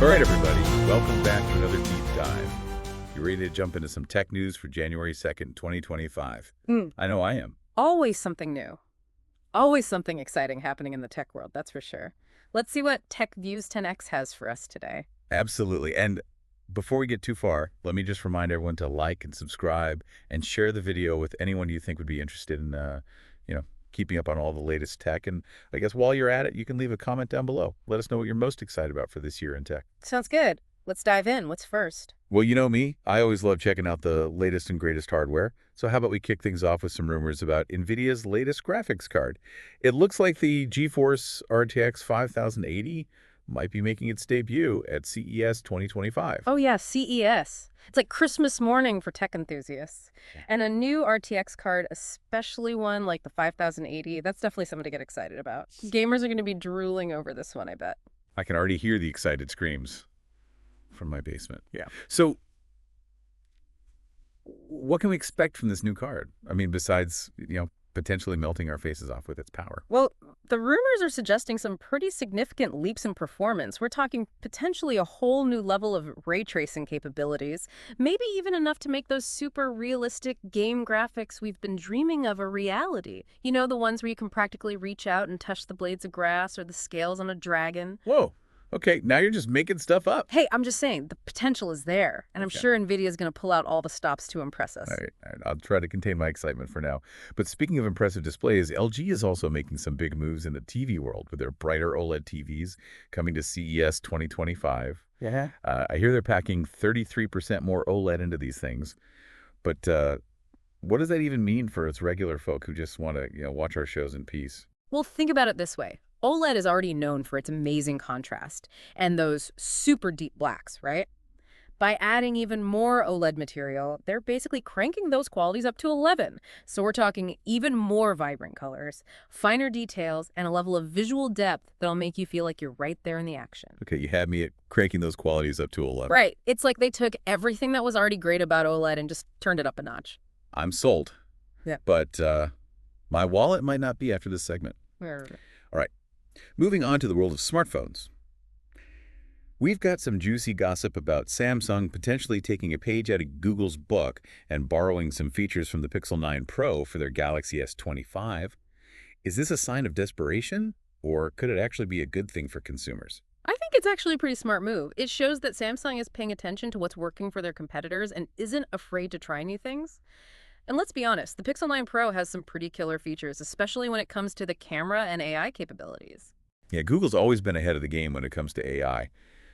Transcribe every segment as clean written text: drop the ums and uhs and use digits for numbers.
All right, everybody, welcome back to another deep dive. You ready to jump into some tech news for January 2nd, 2025? I know I am. Always something new. Always something exciting happening in the tech world, that's for sure. Let's see what Tech Views 10X has for us today. Absolutely. And before we get too far, let me just remind everyone to like and subscribe and share the video with anyone you think would be interested in, keeping up on all the latest tech. And I guess while you're at it, you can leave a comment down below. Let us know what you're most excited about for this year in tech. Sounds good. Let's dive in. What's first? Well, you know me. I always love checking out the latest and greatest hardware. So how about we kick things off with some rumors about Nvidia's latest graphics card? It looks like the GeForce RTX 5080 might be making its debut at CES 2025. Oh yeah, CES. It's like Christmas morning for tech enthusiasts. And a new RTX card, especially one like the 5080, that's definitely something to get excited about. Gamers are going to be drooling over this one, I bet. I can already hear the excited screams from my basement. Yeah. So what can we expect from this new card? I mean, besides, potentially melting our faces off with its power. Well, the rumors are suggesting some pretty significant leaps in performance. We're talking potentially a whole new level of ray tracing capabilities, maybe even enough to make those super realistic game graphics we've been dreaming of a reality. You know, the ones where you can practically reach out and touch the blades of grass or the scales on a dragon. Whoa. Okay, now you're just making stuff up. Hey, I'm just saying, the potential is there, and I'm sure NVIDIA is going to pull out all the stops to impress us. All right, I'll try to contain my excitement for now. But speaking of impressive displays, LG is also making some big moves in the TV world with their brighter OLED TVs coming to CES 2025. Yeah. I hear they're packing 33% more OLED into these things. But what does that even mean for us regular folk who just want to, watch our shows in peace? Well, think about it this way. OLED is already known for its amazing contrast and those super deep blacks, right? By adding even more OLED material, they're basically cranking those qualities up to 11. So we're talking even more vibrant colors, finer details, and a level of visual depth that'll make you feel like you're right there in the action. Okay, you had me at cranking those qualities up to 11. Right. It's like they took everything that was already great about OLED and just turned it up a notch. I'm sold. Yeah. But my wallet might not be after this segment. All right. Moving on to the world of smartphones. We've got some juicy gossip about Samsung potentially taking a page out of Google's book and borrowing some features from the Pixel 9 Pro for their Galaxy S25. Is this a sign of desperation, or could it actually be a good thing for consumers? I think it's actually a pretty smart move. It shows that Samsung is paying attention to what's working for their competitors and isn't afraid to try new things. And let's be honest, the Pixel 9 Pro has some pretty killer features, especially when it comes to the camera and AI capabilities. Yeah, Google's always been ahead of the game when it comes to AI.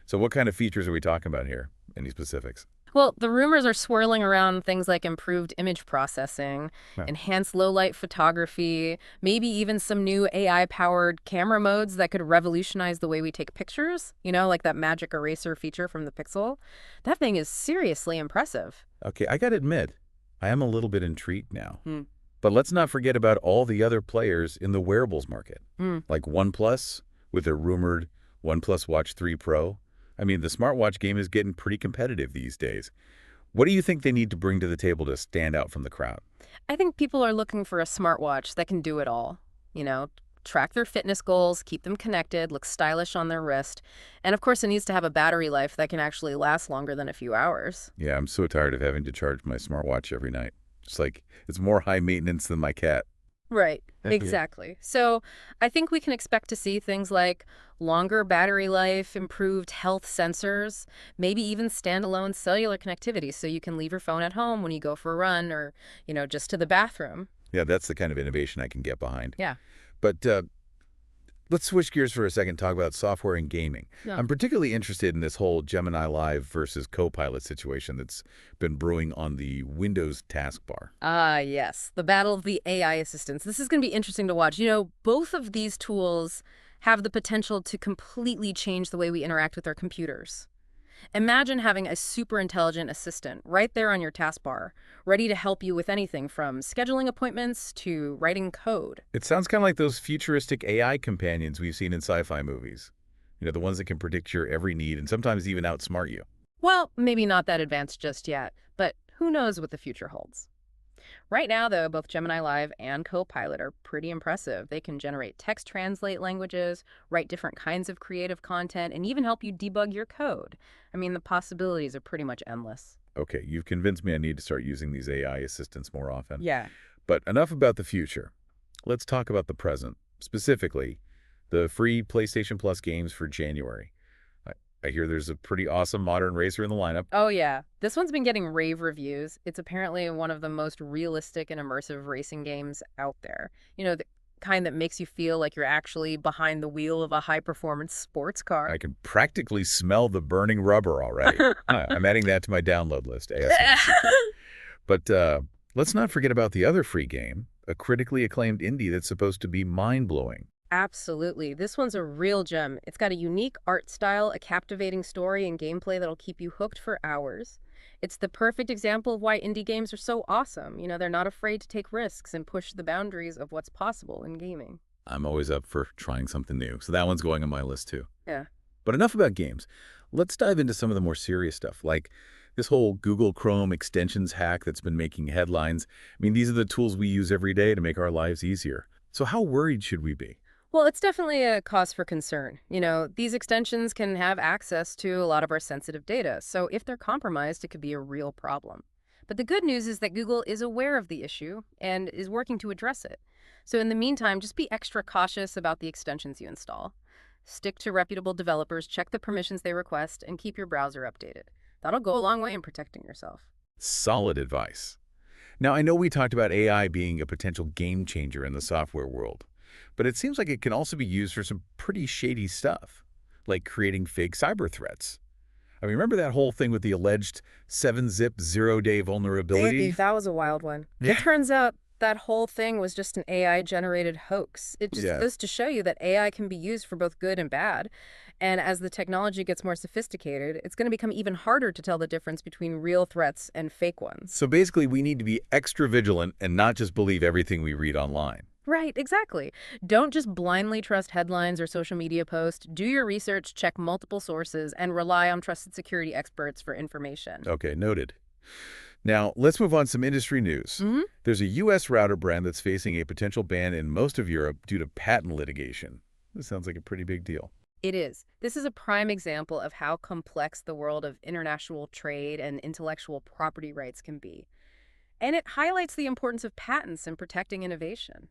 So what kind of features are we talking about here? Any specifics? Well, the rumors are swirling around things like improved image processing, enhanced low-light photography, maybe even some new AI-powered camera modes that could revolutionize the way we take pictures, like that magic eraser feature from the Pixel. That thing is seriously impressive. Okay, I gotta admit, I am a little bit intrigued now. But let's not forget about all the other players in the wearables market, like OnePlus with their rumored OnePlus Watch 3 Pro. I mean, the smartwatch game is getting pretty competitive these days. What do you think they need to bring to the table to stand out from the crowd? I think people are looking for a smartwatch that can do it all. Track their fitness goals, keep them connected, look stylish on their wrist. And of course, it needs to have a battery life that can actually last longer than a few hours. Yeah, I'm so tired of having to charge my smartwatch every night. It's more high maintenance than my cat. Right, exactly. So I think we can expect to see things like longer battery life, improved health sensors, maybe even standalone cellular connectivity so you can leave your phone at home when you go for a run or, just to the bathroom. Yeah, that's the kind of innovation I can get behind. Yeah. But let's switch gears for a second and talk about software and gaming. Yeah. I'm particularly interested in this whole Gemini Live versus Copilot situation that's been brewing on the Windows taskbar. Yes. The battle of the AI assistants. This is going to be interesting to watch. Both of these tools have the potential to completely change the way we interact with our computers. Imagine having a super intelligent assistant right there on your taskbar, ready to help you with anything from scheduling appointments to writing code. It sounds kind of like those futuristic AI companions we've seen in sci-fi movies. The ones that can predict your every need and sometimes even outsmart you. Well, maybe not that advanced just yet, but who knows what the future holds. Right now, though, both Gemini Live and Copilot are pretty impressive. They can generate text translate languages, write different kinds of creative content, and even help you debug your code. I mean, the possibilities are pretty much endless. Okay, you've convinced me I need to start using these AI assistants more often. Yeah. But enough about the future. Let's talk about the present, specifically the free PlayStation Plus games for January. I hear there's a pretty awesome modern racer in the lineup. Oh, yeah. This one's been getting rave reviews. It's apparently one of the most realistic and immersive racing games out there. The kind that makes you feel like you're actually behind the wheel of a high-performance sports car. I can practically smell the burning rubber already. I'm adding that to my download list ASAP. But let's not forget about the other free game, a critically acclaimed indie that's supposed to be mind-blowing. Absolutely. This one's a real gem. It's got a unique art style, a captivating story, and gameplay that'll keep you hooked for hours. It's the perfect example of why indie games are so awesome. They're not afraid to take risks and push the boundaries of what's possible in gaming. I'm always up for trying something new, so that one's going on my list too. Yeah. But enough about games. Let's dive into some of the more serious stuff, like this whole Google Chrome extensions hack that's been making headlines. I mean, these are the tools we use every day to make our lives easier. So how worried should we be? Well, it's definitely a cause for concern. These extensions can have access to a lot of our sensitive data, so if they're compromised, it could be a real problem. But the good news is that Google is aware of the issue and is working to address it. So in the meantime, just be extra cautious about the extensions you install. Stick to reputable developers, check the permissions they request, and keep your browser updated. That'll go a long way in protecting yourself. Solid advice. Now, I know we talked about AI being a potential game changer in the software world, but it seems like it can also be used for some pretty shady stuff, like creating fake cyber threats. I mean, remember that whole thing with the alleged 7-zip zero-day vulnerability? That was a wild one. Yeah. It turns out that whole thing was just an AI-generated hoax. It just goes to show you that AI can be used for both good and bad. And as the technology gets more sophisticated, it's going to become even harder to tell the difference between real threats and fake ones. So basically, we need to be extra vigilant and not just believe everything we read online. Right, exactly. Don't just blindly trust headlines or social media posts. Do your research, check multiple sources, and rely on trusted security experts for information. Okay, noted. Now, let's move on to some industry news. There's a U.S. router brand that's facing a potential ban in most of Europe due to patent litigation. This sounds like a pretty big deal. It is. This is a prime example of how complex the world of international trade and intellectual property rights can be. And it highlights the importance of patents in protecting innovation.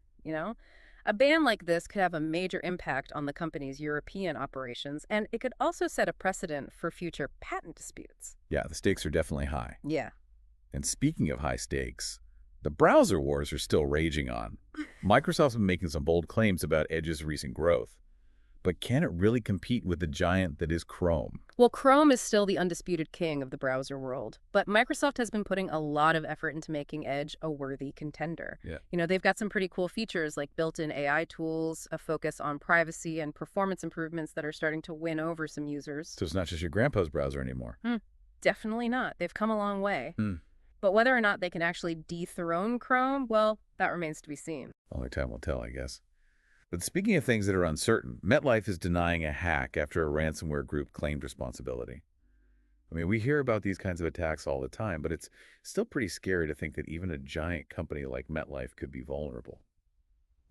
A ban like this could have a major impact on the company's European operations, and it could also set a precedent for future patent disputes. Yeah, the stakes are definitely high. Yeah. And speaking of high stakes, the browser wars are still raging on. Microsoft's been making some bold claims about Edge's recent growth. But can it really compete with the giant that is Chrome? Well, Chrome is still the undisputed king of the browser world, but Microsoft has been putting a lot of effort into making Edge a worthy contender. Yeah. They've got some pretty cool features like built-in AI tools, a focus on privacy, and performance improvements that are starting to win over some users. So it's not just your grandpa's browser anymore. Definitely not. They've come a long way. But whether or not they can actually dethrone Chrome, well, that remains to be seen. Only time will tell, I guess. But speaking of things that are uncertain, MetLife is denying a hack after a ransomware group claimed responsibility. I mean, we hear about these kinds of attacks all the time, but it's still pretty scary to think that even a giant company like MetLife could be vulnerable.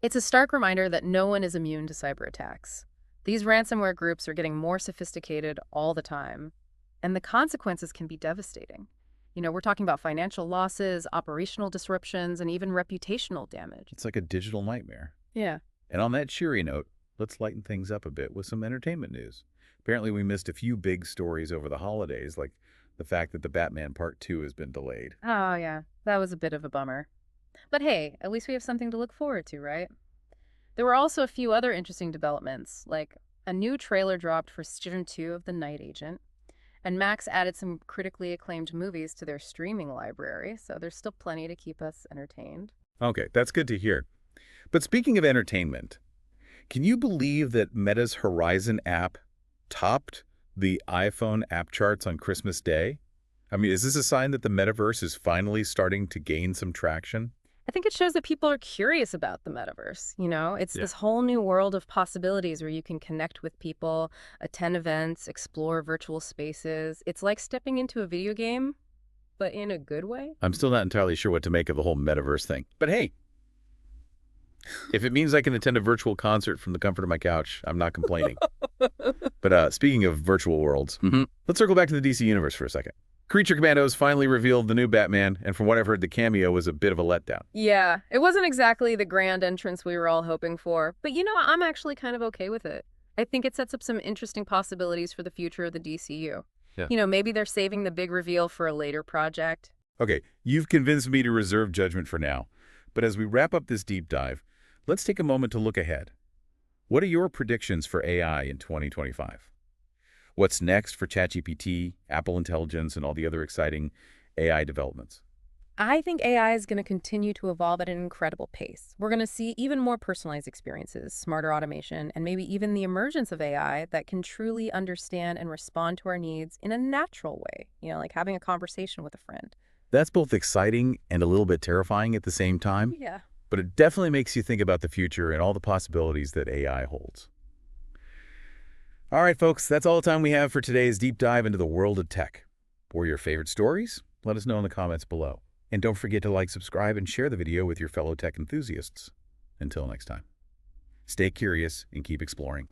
It's a stark reminder that no one is immune to cyber attacks. These ransomware groups are getting more sophisticated all the time, and the consequences can be devastating. We're talking about financial losses, operational disruptions, and even reputational damage. It's like a digital nightmare. Yeah. And on that cheery note, let's lighten things up a bit with some entertainment news. Apparently, we missed a few big stories over the holidays, like the fact that the Batman Part 2 has been delayed. Oh, yeah. That was a bit of a bummer. But hey, at least we have something to look forward to, right? There were also a few other interesting developments, like a new trailer dropped for Season 2 of The Night Agent, and Max added some critically acclaimed movies to their streaming library, so there's still plenty to keep us entertained. Okay, that's good to hear. But speaking of entertainment, can you believe that Meta's Horizon app topped the iPhone app charts on Christmas Day? I mean, is this a sign that the metaverse is finally starting to gain some traction? I think it shows that people are curious about the metaverse. It's this whole new world of possibilities where you can connect with people, attend events, explore virtual spaces. It's like stepping into a video game, but in a good way. I'm still not entirely sure what to make of the whole metaverse thing. But hey, if it means I can attend a virtual concert from the comfort of my couch, I'm not complaining. But speaking of virtual worlds, let's circle back to the DC universe for a second. Creature Commandos finally revealed the new Batman, and from what I've heard, the cameo was a bit of a letdown. Yeah, it wasn't exactly the grand entrance we were all hoping for, but I'm actually kind of okay with it. I think it sets up some interesting possibilities for the future of the DCU. Yeah. Maybe they're saving the big reveal for a later project. Okay, you've convinced me to reserve judgment for now. But as we wrap up this deep dive, let's take a moment to look ahead. What are your predictions for AI in 2025? What's next for ChatGPT, Apple Intelligence, and all the other exciting AI developments? I think AI is going to continue to evolve at an incredible pace. We're going to see even more personalized experiences, smarter automation, and maybe even the emergence of AI that can truly understand and respond to our needs in a natural way, like having a conversation with a friend. That's both exciting and a little bit terrifying at the same time. Yeah. But it definitely makes you think about the future and all the possibilities that AI holds. All right, folks, that's all the time we have for today's deep dive into the world of tech. Or your favorite stories? Let us know in the comments below. And don't forget to like, subscribe, and share the video with your fellow tech enthusiasts. Until next time, stay curious and keep exploring.